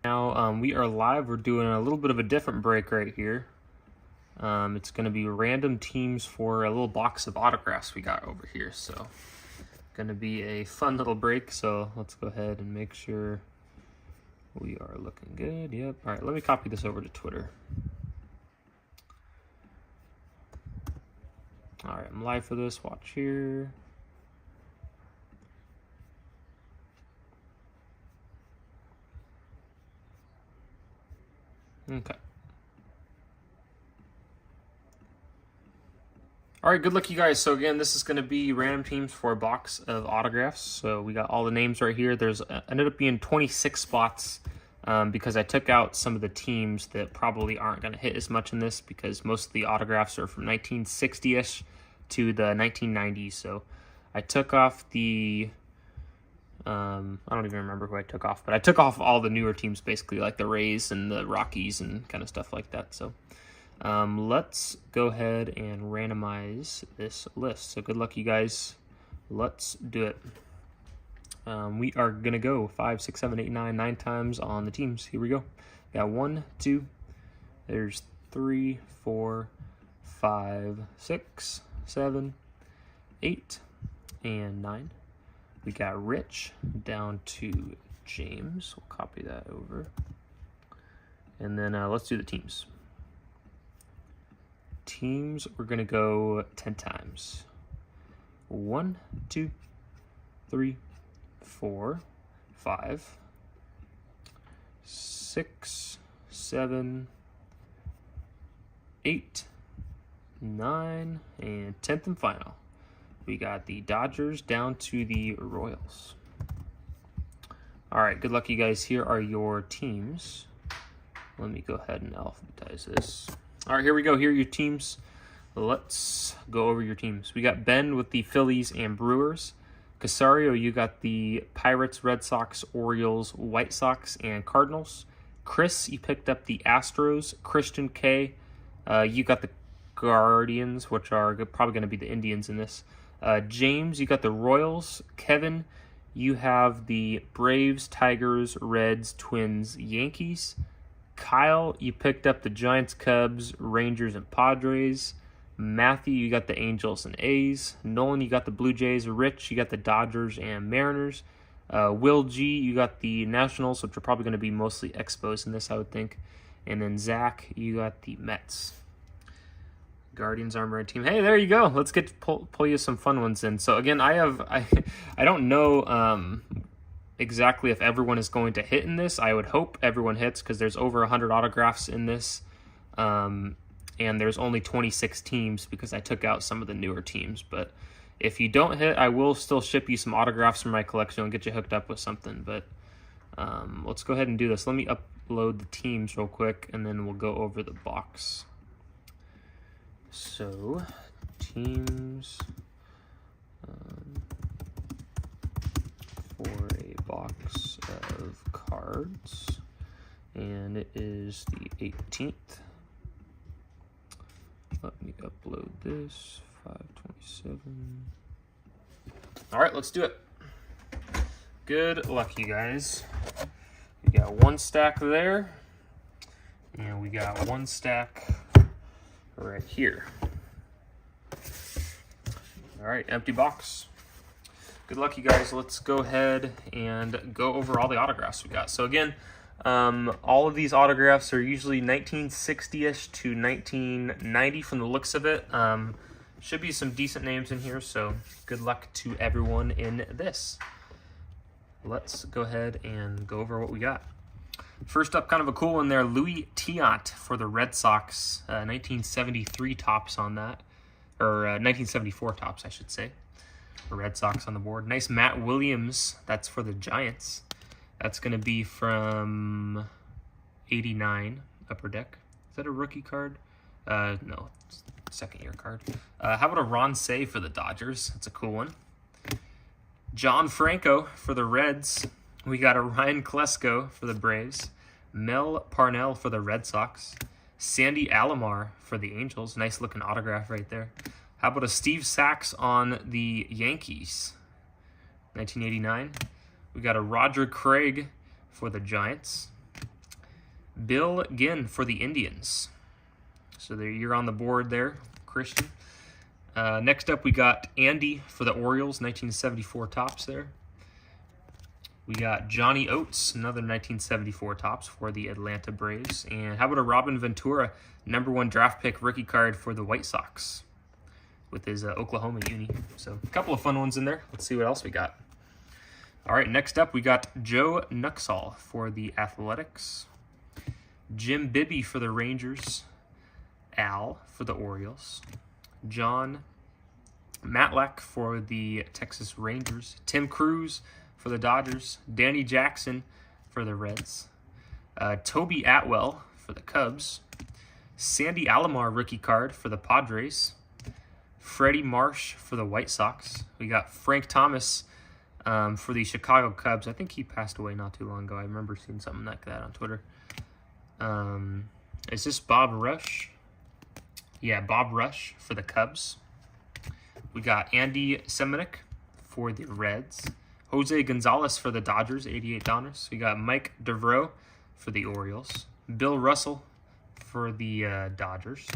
Now we are live. We're doing a little bit of a different break right here. It's going to be random teams for a little box of autographs we got over here. So going to be a fun little break. So let's go ahead and make sure we are looking good. Yep. All right, let me copy this over to Twitter. All right, I'm live for this. Watch here. Okay. All right, good luck, you guys. So again, this is going to be random teams for a box of autographs. So we got all the names right here. There's ended up being 26 spots because I took out some of the teams that probably aren't going to hit as much in this because most of the autographs are from 1960-ish to the 1990s. So I took off the I don't even remember who I took off, but I took off all the newer teams, basically, like the Rays and the Rockies and kind of stuff like that. So let's go ahead and randomize this list. So good luck, you guys. Let's do it. We are going to go 5, 6, 7, 8, 9 times on the teams. Here we go. Got 1, 2, there's 3, 4, 5, 6, 7, 8, and 9. We got Rich down to James. We'll copy that over. And then let's do the teams. Teams, we're going to go 10 times. 1, 2, 3, 4, 5, 6, 7, 8, 9, and 10th and final. We got the Dodgers down to the Royals. All right, good luck, you guys. Here are your teams. Let me go ahead and alphabetize this. All right, here we go. Here are your teams. Let's go over your teams. We got Ben with the Phillies and Brewers. Casario, you got the Pirates, Red Sox, Orioles, White Sox, and Cardinals. Chris, you picked up the Astros. Christian K, you got the Guardians, which are probably going to be the Indians in this. James, you got the Royals. Kevin, you have the Braves, Tigers, Reds, Twins, Yankees. Kyle, you picked up the Giants, Cubs, Rangers, and Padres. Matthew, you got the Angels and A's. Nolan, you got the Blue Jays. Rich, you got the Dodgers and Mariners. Will G, you got the Nationals, which are probably going to be mostly Expos in this, I would think. And then Zach, you got the Mets. Guardians Armor team. Hey, there you go. Let's get to pull you some fun ones in. So again, I don't know exactly if everyone is going to hit in this. I would hope everyone hits because there's over 100 autographs in this, and there's only 26 teams because I took out some of the newer teams. But if you don't hit, I will still ship you some autographs from my collection and get you hooked up with something. But let's go ahead and do this. Let me upload the teams real quick, and then we'll go over the box. So, teams for a box of cards, and it is the 18th. Let me upload this, 527. All right, let's do it. Good luck, you guys. We got one stack there, and we got one stack right here. All right, empty box. Good luck, you guys. Let's go ahead and go over all the autographs we got. So again, all of these autographs are usually 1960-ish to 1990 from the looks of it. Should be some decent names in here, so good luck to everyone in this. Let's go ahead and go over what we got. First up, kind of a cool one there, Louis Tiant for the Red Sox, 1973 tops on that, or 1974 tops, I should say. The Red Sox on the board. Nice Matt Williams, that's for the Giants. That's going to be from 89, Upper Deck. Is that a rookie card? No, second year card. How about a Ron Cey for the Dodgers? That's a cool one. John Franco for the Reds. We got a Ryan Klesko for the Braves. Mel Parnell for the Red Sox. Sandy Alomar for the Angels. Nice looking autograph right there. How about a Steve Sachs on the Yankees? 1989. We got a Roger Craig for the Giants. Bill Ginn for the Indians. So there, you're on the board there, Christian. Next up, we got Andy for the Orioles, 1974 tops there. We got Johnny Oates, another 1974 tops for the Atlanta Braves. And how about a Robin Ventura, #1 draft pick rookie card for the White Sox with his Oklahoma uni. So a couple of fun ones in there. Let's see what else we got. All right, next up we got Joe Nuxhall for the Athletics. Jim Bibby for the Rangers. Al for the Orioles. John Matlack for the Texas Rangers. Tim Cruz for the Dodgers. Danny Jackson for the Reds. Toby Atwell for the Cubs. Sandy Alomar rookie card for the Padres. Freddie Marsh for the White Sox. We got Frank Thomas for the Chicago Cubs. I think he passed away not too long ago. I remember seeing something like that on Twitter. Is this Bob Rush? Yeah, Bob Rush for the Cubs. We got Andy Semenuk for the Reds. Jose Gonzalez for the Dodgers, 88 Donners. We got Mike Devereaux for the Orioles. Bill Russell for the Dodgers.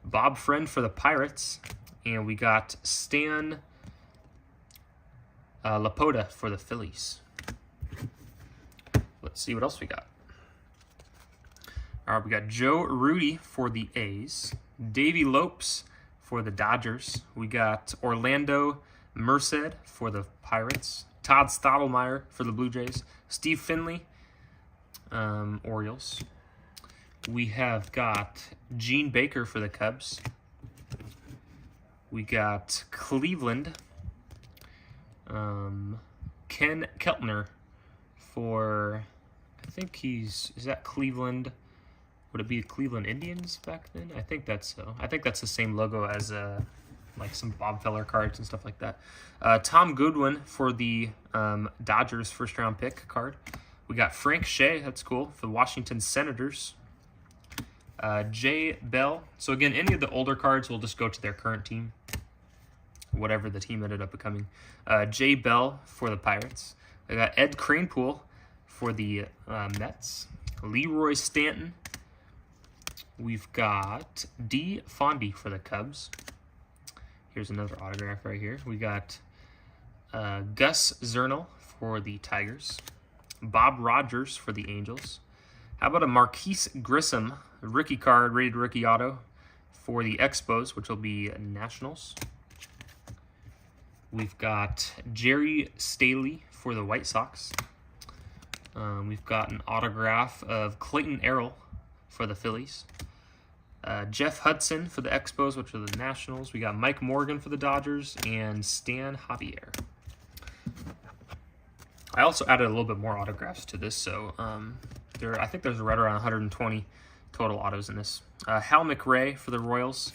Bob Friend for the Pirates. And we got Stan Laporta for the Phillies. Let's see what else we got. All right, we got Joe Rudy for the A's. Davey Lopes for the Dodgers. We got Orlando Merced for the Pirates. Todd Stottlemyre for the Blue Jays. Steve Finley, Orioles. We have got Gene Baker for the Cubs. We got Cleveland. Ken Keltner for, I think is that Cleveland? Would it be the Cleveland Indians back then? I think that's so. I think that's the same logo as like some Bob Feller cards and stuff like that. Tom Goodwin for the Dodgers first-round pick card. We got Frank Shea, that's cool, for the Washington Senators. Jay Bell. So again, any of the older cards will just go to their current team, whatever the team ended up becoming. Jay Bell for the Pirates. We got Ed Kranepool for the Mets. Leroy Stanton. We've got D. Fondy for the Cubs. Here's another autograph right here. We got Gus Zernal for the Tigers. Bob Rogers for the Angels. How about a Marquise Grissom rookie card, rated rookie auto for the Expos, which will be Nationals. We've got Jerry Staley for the White Sox. We've got an autograph of Clayton Errol for the Phillies. Jeff Hudson for the Expos, which are the Nationals. We got Mike Morgan for the Dodgers and Stan Javier. I also added a little bit more autographs to this, so I think there's right around 120 total autos in this. Hal McRae for the Royals.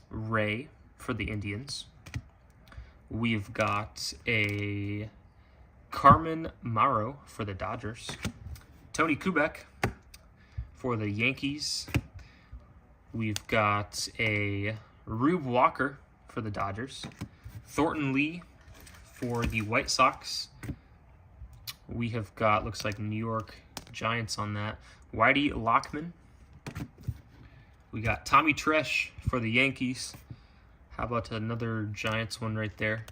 Ray for the Indians. We've got a Carmen Mauro for the Dodgers. Tony Kubek for the Yankees. We've got a Rube Walker for the Dodgers. Thornton Lee for the White Sox. We have got, looks like New York Giants on that. Whitey Lockman. We got Tommy Tresh for the Yankees. How about another Giants one right there?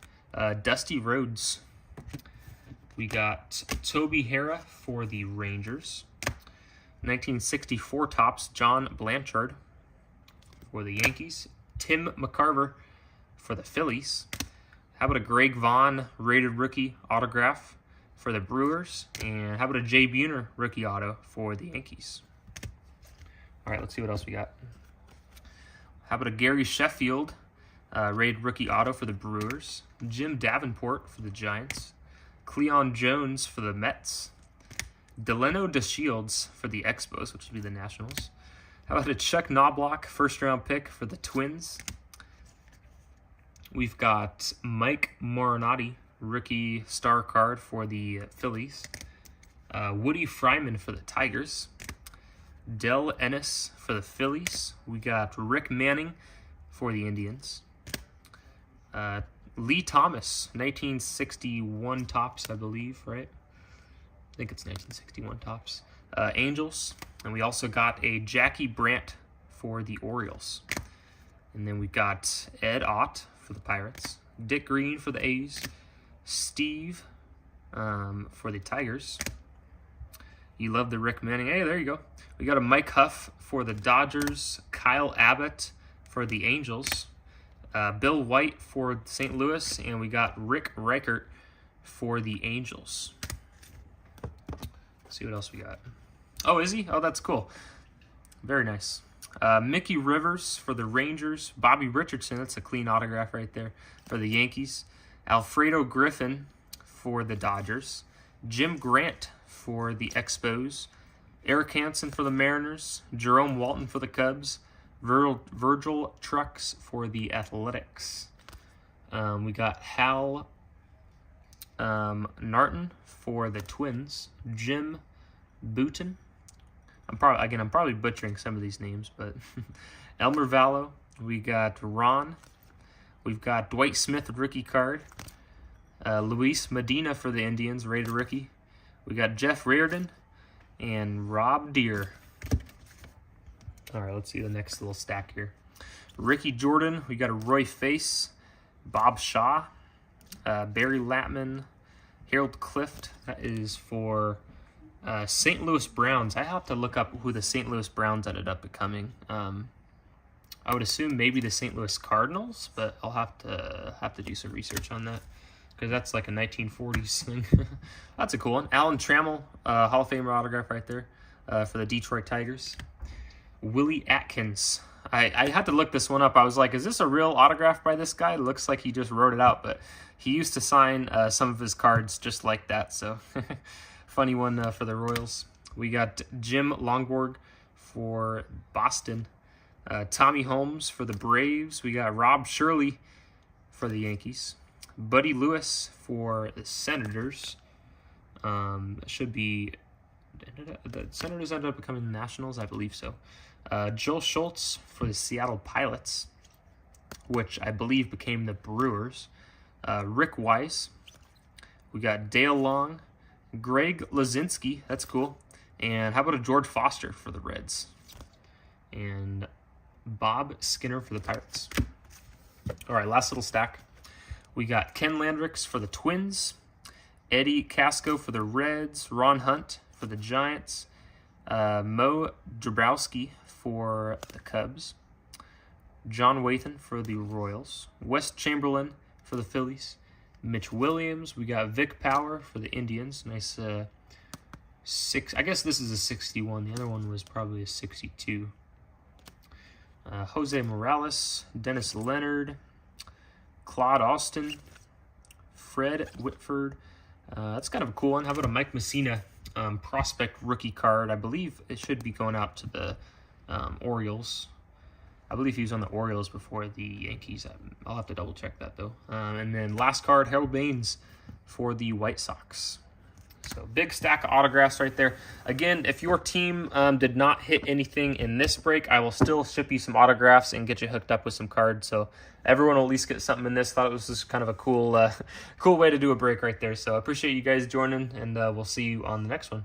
Dusty Rhodes. We got Toby Harrah for the Rangers. 1964 tops, John Blanchard for the Yankees. Tim McCarver for the Phillies. How about a Greg Vaughn rated rookie autograph for the Brewers? And how about a Jay Buhner rookie auto for the Yankees? All right, let's see what else we got. How about a Gary Sheffield rated rookie auto for the Brewers? Jim Davenport for the Giants. Cleon Jones for the Mets. Delano DeShields for the Expos, which would be the Nationals. How about a Chuck Knobloch first-round pick for the Twins? We've got Mike Morinati, rookie star card for the Phillies. Woody Fryman for the Tigers. Del Ennis for the Phillies. We got Rick Manning for the Indians. Lee Thomas, 1961 tops, I believe, right? I think it's 1961 Topps. Angels. And we also got a Jackie Brandt for the Orioles. And then we got Ed Ott for the Pirates. Dick Green for the A's. Steve for the Tigers. You love the Rick Manning. Hey, there you go. We got a Mike Huff for the Dodgers. Kyle Abbott for the Angels. Bill White for St. Louis. And we got Rick Reichert for the Angels. Let's see what else we got. Oh, is he? Oh, that's cool. Very nice. Mickey Rivers for the Rangers. Bobby Richardson, that's a clean autograph right there, for the Yankees. Alfredo Griffin for the Dodgers. Jim Grant for the Expos. Eric Hansen for the Mariners. Jerome Walton for the Cubs. Virgil Trucks for the Athletics. We got Hal Narton for the Twins. Jim Bouton. I'm probably butchering some of these names, but Elmer Vallo. We got Ron. We've got Dwight Smith rookie card. Luis Medina for the Indians, rated rookie. We got Jeff Reardon and Rob Deere. All right, let's see the next little stack here. Ricky Jordan. We got a Roy Face. Bob Shaw. Barry Latman. Harold Clift. That is for St. Louis Browns. I have to look up who the St. Louis Browns ended up becoming. I would assume maybe the St. Louis Cardinals, but I'll have to do some research on that because that's like a 1940s thing. That's a cool one. Alan Trammell, Hall of Famer autograph right there for the Detroit Tigers. Willie Atkins. I had to look this one up. I was like, is this a real autograph by this guy? It looks like he just wrote it out, but he used to sign some of his cards just like that. So funny one for the Royals. We got Jim Longborg for Boston. Tommy Holmes for the Braves. We got Rob Shirley for the Yankees. Buddy Lewis for the Senators. Should be... The Senators ended up becoming the Nationals, I believe so. Joel Schultz for the Seattle Pilots, which I believe became the Brewers. Rick Weiss. We got Dale Long. Greg Lazinski, that's cool. And how about a George Foster for the Reds? And Bob Skinner for the Pirates. All right, last little stack. We got Ken Landricks for the Twins. Eddie Casco for the Reds. Ron Hunt for the Giants. Mo Dabrowski for the Cubs. John Wathan for the Royals. Wes Chamberlain for the Phillies. Mitch Williams. We got Vic Power for the Indians. Nice I guess this is a 61. The other one was probably a 62. Jose Morales. Dennis Leonard. Claude Austin. Fred Whitford. That's kind of a cool one. How about a Mike Messina prospect rookie card? I believe it should be going out to the Orioles. I believe he was on the Orioles before the Yankees. I'll have to double check that though. And then last card, Harold Baines for the White Sox. So big stack of autographs right there. Again, if your team did not hit anything in this break, I will still ship you some autographs and get you hooked up with some cards. So everyone will at least get something in this. Thought it was just kind of a cool way to do a break right there. So I appreciate you guys joining, and we'll see you on the next one.